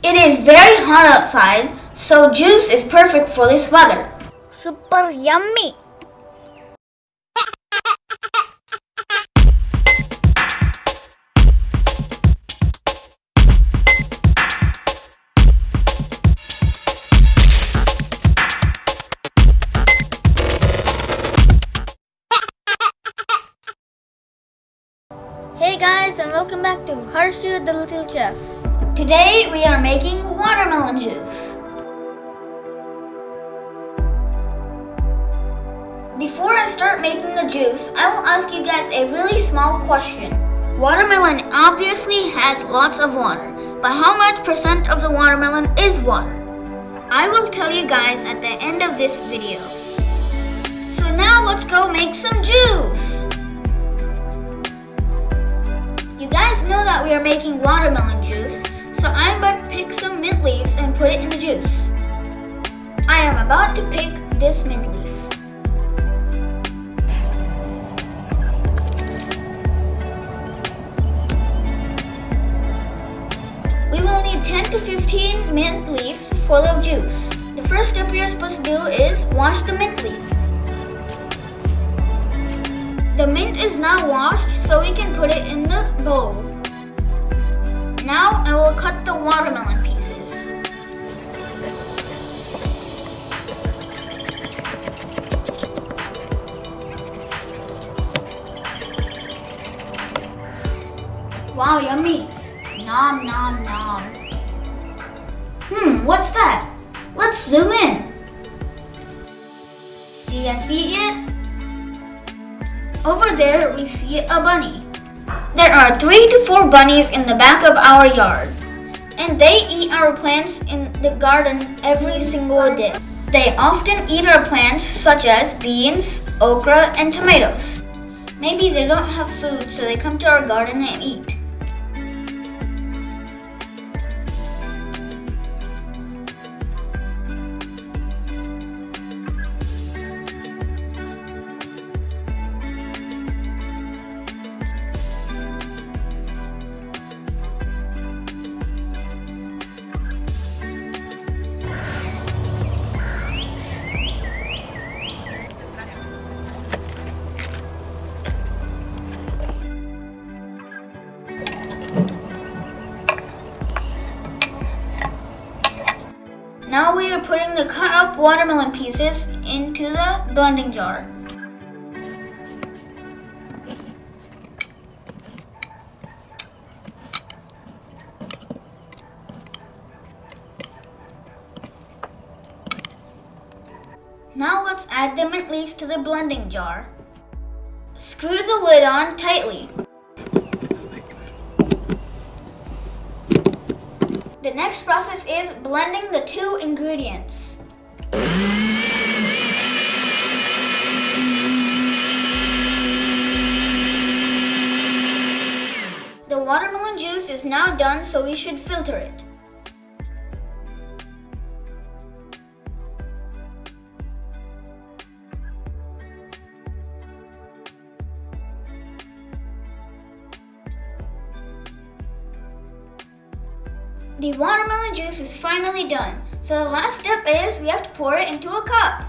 It is very hot outside, so juice is perfect for this weather. Super yummy! Hey guys, and welcome back to Harshu the Little Chef. Today we are making watermelon juice. Before I start making the juice, I will ask you guys a really small question. Watermelon obviously has lots of water, but how much % of the watermelon is water? I will tell you guys at the end of this video. So now let's go make some juice. You guys know that we are making watermelon juice, so I'm about to pick some mint leaves and put it in the juice. I am about to pick this mint leaf. We will need 10 to 15 mint leaves for the juice. The first step we are supposed to do is wash the mint leaf. The mint is now washed, so we can put it in the bowl. Now I will cut the watermelon pieces. Wow, yummy! Nom nom nom. What's that? Let's zoom in. Do you guys see it yet? Over there, we see a bunny. There are 3 to 4 bunnies in the back of our yard, and they eat our plants in the garden every single day. They often eat our plants such as beans, okra, and tomatoes. Maybe they don't have food, so they come to our garden and eat. Now we are putting the cut up watermelon pieces into the blending jar. Now let's add the mint leaves to the blending jar. Screw the lid on tightly. The next process is blending the 2 ingredients. The watermelon juice is now done, so we should filter it. The watermelon juice is finally done, so the last step is we have to pour it into a cup.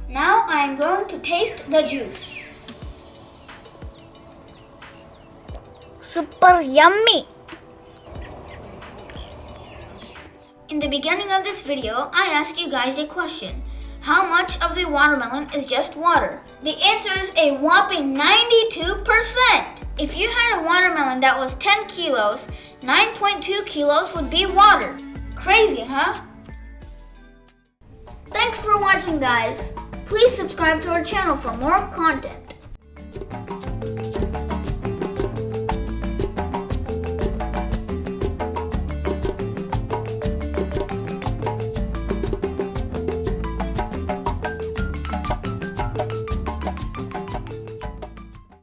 Now I am going to taste the juice. Super yummy! In the beginning of this video, I asked you guys a question. How much of the watermelon is just water? The answer is a whopping 92%! If you had a watermelon that was 10 kilos, 9.2 kilos would be water. Crazy, huh? Thanks for watching, guys. Please subscribe to our channel for more content.